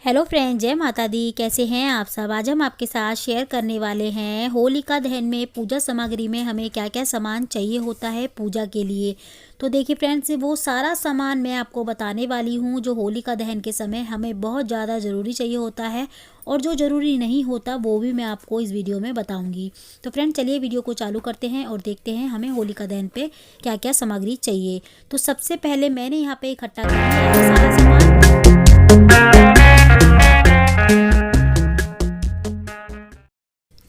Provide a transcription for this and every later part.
Hello friend, जय माता दी। कैसे हैं आप सब। आज हम आपके साथ शेयर करने वाले हैं होलिका दहन में पूजा सामग्री में हमें क्या क्या सामान चाहिए होता है पूजा के लिए। तो देखिए फ्रेंड्स, वो सारा सामान मैं आपको बताने वाली हूँ जो होलिका दहन के समय हमें बहुत ज़्यादा ज़रूरी चाहिए होता है, और जो ज़रूरी नहीं होता वो भी मैं आपको इस वीडियो में बताऊँगी। तो फ्रेंड चलिए वीडियो को चालू करते हैं और देखते हैं हमें होलिका दहन पे क्या क्या सामग्री चाहिए। तो सबसे पहले मैंने यहाँ पे इकट्ठा कर लिया है सारा सामान।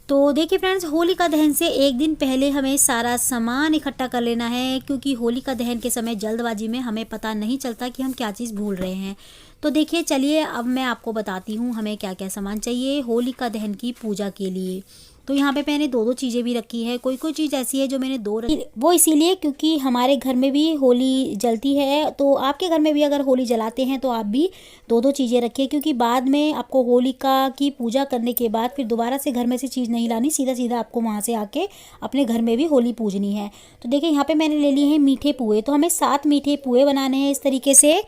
तो देखिए फ्रेंड्स, होलिका दहन से एक दिन पहले हमें सारा सामान इकट्ठा कर लेना है, क्योंकि होलिका दहन के समय जल्दबाजी में हमें पता नहीं चलता कि हम क्या चीज़ भूल रहे हैं। तो देखिए चलिए अब मैं आपको बताती हूँ हमें क्या क्या सामान चाहिए होलिका दहन की पूजा के लिए। तो यहाँ पे मैंने दो दो चीज़ें भी रखी है। कोई कोई चीज़ ऐसी है जो मैंने दो रखी, वो इसीलिए क्योंकि हमारे घर में भी होली जलती है। तो आपके घर में भी अगर होली जलाते हैं तो आप भी दो दो चीज़ें रखिए, क्योंकि बाद में आपको होलिका की पूजा करने के बाद फिर दोबारा से घर में से चीज़ नहीं लानी, सीधा सीधा आपको वहाँ से आके अपने घर में भी होली पूजनी है। तो देखिए यहाँ पे मैंने ले लिए हैं मीठे पुए। तो हमें 7 मीठे पुए बनाने हैं इस तरीके से।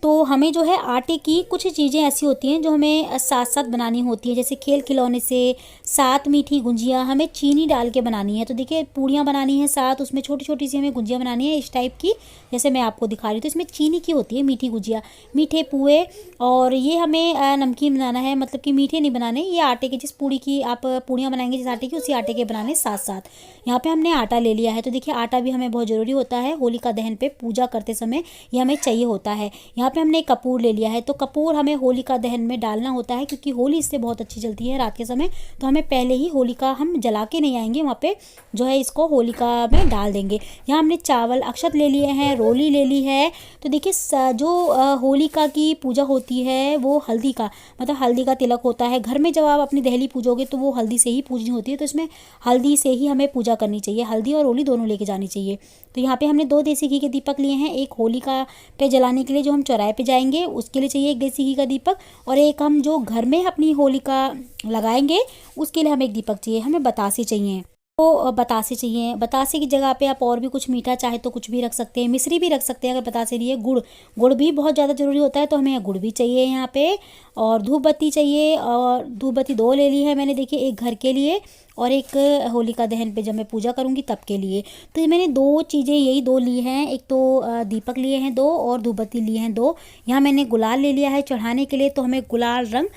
तो हमें जो है आटे की कुछ चीज़ें ऐसी होती हैं जो हमें साथ साथ बनानी होती हैं, जैसे खेल खिलौने से 7 मीठी गुंजियाँ हमें चीनी डाल के बनानी है। तो देखिए पूड़ियाँ बनानी है 7, उसमें छोटी छोटी सी हमें गुंजियाँ बनानी है इस टाइप की, जैसे मैं आपको दिखा रही हूँ। तो इसमें चीनी की होती है मीठी गुंजिया, मीठे पुए। और ये हमें नमकीन बनाना है, मतलब कि मीठे नहीं बनाने, ये आटे के जिस पूड़ी की आप पूड़ियाँ बनाएंगे जिस आटे की, उसी आटे के बनाने साथ साथ। यहाँ पे हमने आटा ले लिया है। तो देखिए आटा भी हमें बहुत ज़रूरी होता है होलिका दहन पे पूजा करते समय, ये हमें चाहिए होता है। यहाँ पे हमने कपूर ले लिया है। तो कपूर हमें होलिका दहन में डालना होता है, क्योंकि होली इससे बहुत अच्छी जलती है रात के समय। तो हमें पहले ही होलिका हम जला के नहीं आएंगे, वहाँ पे जो है इसको होलिका में डाल देंगे। यहाँ हमने चावल अक्षत ले लिए हैं, रोली ले ली है। तो देखिए जो होलिका की पूजा होती है वो हल्दी का, मतलब हल्दी का तिलक होता है। घर में जब आप अपनी दहली पूजोगे तो वो हल्दी से ही पूजनी होती है। तो इसमें हल्दी से ही हमें पूजा करनी चाहिए, हल्दी और रोली दोनों लेके जानी चाहिए। तो यहाँ पे हमने 2 देसी घी के दीपक लिए हैं, एक होलिका पे जलाने के लिए जो हम चौराहे पे जाएंगे उसके लिए चाहिए एक देसी घी का दीपक, और एक हम जो घर में अपनी होलिका लगाएंगे उसके लिए हमें एक दीपक चाहिए। हमें बतासे चाहिए। तो बतासे चाहिए। बतासे की जगह पे आप और भी कुछ मीठा चाहे तो कुछ भी रख सकते हैं, मिश्री भी रख सकते हैं अगर बतासे लिए। गुड़, गुड़ भी बहुत ज़्यादा ज़रूरी होता है, तो हमें गुड़ भी चाहिए यहाँ पे। और धूप बत्ती चाहिए, और धूप बत्ती 2 ले ली है मैंने, देखिए एक घर के लिए और एक होलिका दहन पे जब मैं पूजा करूँगी तब के लिए। तो ये मैंने 2 चीज़ें यही 2 ली हैं, एक तो दीपक लिए हैं 2 और धूप बत्ती लिए हैं 2। यहाँ मैंने गुलाल ले लिया है चढ़ाने के लिए। तो हमें गुलाल रंग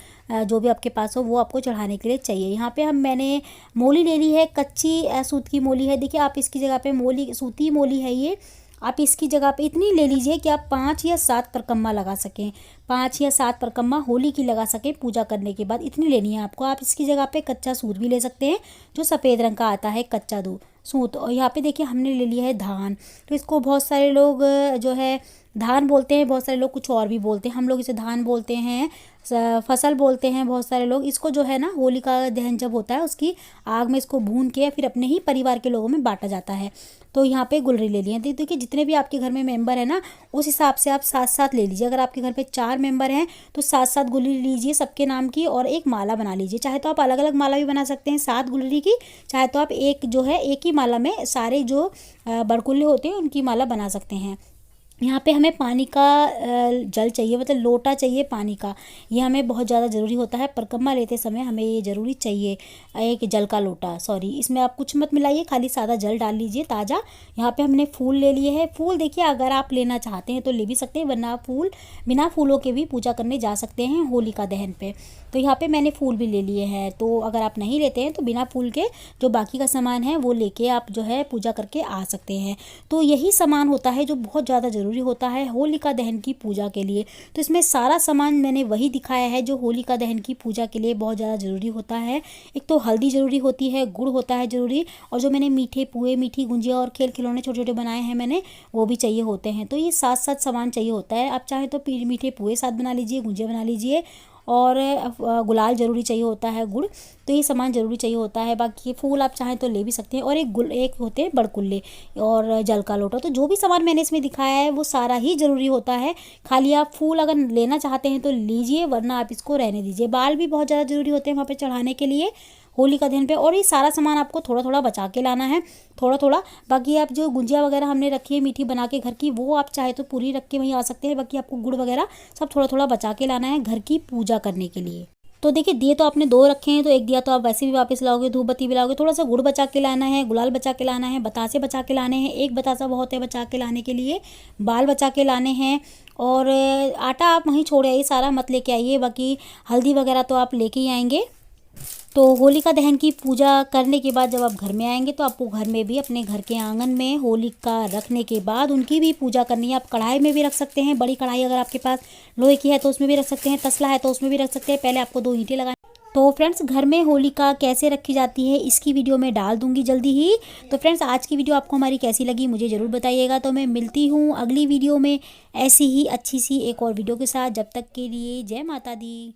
जो भी आपके पास हो वो आपको चढ़ाने के लिए चाहिए। यहाँ पे मैंने मोली ले ली है, कच्ची सूत की मोली है। देखिए आप इसकी जगह पे मोली, सूती मोली है ये, आप इसकी जगह पे इतनी ले लीजिए कि आप 5 या 7 परकम्मा लगा सकें, 5 या 7 परकम्मा होली की लगा सकें पूजा करने के बाद, इतनी लेनी है आपको। आप इसकी जगह पे कच्चा सूत भी ले सकते हैं, जो सफ़ेद रंग का आता है कच्चा सूत। और यहाँ पे देखिए हमने ले लिया है धान। तो इसको बहुत सारे लोग जो है धान बोलते हैं, बहुत सारे लोग कुछ और भी बोलते हैं। हम लोग इसे धान बोलते हैं, फसल बोलते हैं बहुत सारे लोग इसको। जो है ना होलिका दहन जब होता है उसकी आग में इसको भून के फिर अपने ही परिवार के लोगों में बांटा जाता है। तो यहाँ पे गुलरी ले लिए। देखिए जितने भी आपके घर में मेंबर है ना, उस हिसाब से आप 7-7 ले लीजिए। अगर आपके घर पे 4 मेंबर हैं तो 7-7 गुलरी लीजिए सबके नाम की, और एक माला बना लीजिए। चाहे तो आप अलग अलग माला भी बना सकते हैं 7 गुलरी की, चाहे तो आप एक जो है एक ही माला में सारे जो बड़कुल्ले होते हैं उनकी माला बना सकते हैं। यहाँ पे हमें पानी का जल चाहिए, मतलब लोटा चाहिए पानी का। ये हमें बहुत ज़्यादा ज़रूरी होता है, परिक्रमा लेते समय हमें ये ज़रूरी चाहिए, एक जल का लोटा। सॉरी, इसमें आप कुछ मत मिलाइए, खाली सादा जल डाल लीजिए ताज़ा। यहाँ पे हमने फूल ले लिए हैं। फूल देखिए अगर आप लेना चाहते हैं तो ले भी सकते हैं, वरना फूल बिना फूलों के भी पूजा करने जा सकते हैं होलिका दहन पे। तो यहाँ पे मैंने फूल भी ले लिए हैं। तो अगर आप नहीं लेते हैं तो बिना फूल के जो बाकी का सामान है वो लेके आप जो है पूजा करके आ सकते हैं। तो यही सामान होता है जो बहुत ज़्यादा ज़रूरी होता है होलिका दहन की पूजा के लिए। तो इसमें सारा सामान मैंने वही दिखाया है जो होलिका दहन की पूजा के लिए बहुत ज़्यादा ज़रूरी होता है। एक तो हल्दी ज़रूरी होती है, गुड़ होता है ज़रूरी, और जो मैंने मीठे पुए, मीठी गुंजिया और खेल खिलौने छोटे छोटे बनाए हैं मैंने, वो भी चाहिए होते हैं। तो ये 7-7 सामान चाहिए होता है। आप चाहें तो मीठे पुए 7 बना लीजिए, गुंजिया बना लीजिए, और गुलाल ज़रूरी चाहिए होता है, गुड़। तो ये सामान ज़रूरी चाहिए होता है। बाकी फूल आप चाहें तो ले भी सकते हैं, और एक होते हैं बड़कुल्ले और जल का लोटा। तो जो भी सामान मैंने इसमें दिखाया है वो सारा ही ज़रूरी होता है। खाली आप फूल अगर लेना चाहते हैं तो लीजिए, वरना आप इसको रहने दीजिए। बाल भी बहुत ज़्यादा ज़रूरी होते हैं वहाँ पे चढ़ाने के लिए होलिका दहन पे। और ये सारा सामान आपको थोड़ा थोड़ा बचा के लाना है, थोड़ा थोड़ा। बाकी आप जो गुंजिया वगैरह हमने रखी है मीठी बना के घर की, वो आप चाहे तो पूरी रख के वहीं आ सकते हैं। बाकी आपको गुड़ वगैरह सब थोड़ा थोड़ा बचा के लाना है घर की पूजा करने के लिए। तो देखिए दिए तो आपने 2 रखे हैं, तो एक दिया तो आप वैसे भी वापस लाओगे, धूप बत्ती भी लाओगे। थोड़ा सा गुड़ बचा के लाना है, गुलाल बचा के लाना है, बतासे बचा के लाने हैं। एक बतासा बहुत है बचा के लाने के लिए। बाल बचा के लाने हैं। और आटा आप वहीं छोड़ आइए, सारा मत लेके आइए। बाकी हल्दी वगैरह तो आप लेके ही आएंगे। तो होलिका दहन की पूजा करने के बाद जब आप घर में आएंगे तो आपको घर में भी अपने घर के आंगन में होलिका रखने के बाद उनकी भी पूजा करनी है। आप कढ़ाई में भी रख सकते हैं, बड़ी कढ़ाई अगर आपके पास लोहे की है तो उसमें भी रख सकते हैं, तसला है तो उसमें भी रख सकते हैं। पहले आपको 2 ईंटें लगानी। तो फ्रेंड्स घर में होलिका कैसे रखी जाती है इसकी वीडियो मैं डाल दूंगी जल्दी ही। तो फ्रेंड्स आज की वीडियो आपको हमारी कैसी लगी मुझे ज़रूर बताइएगा। तो मैं मिलती हूँ अगली वीडियो में ऐसी ही अच्छी सी एक और वीडियो के साथ। जब तक के लिए जय माता दी।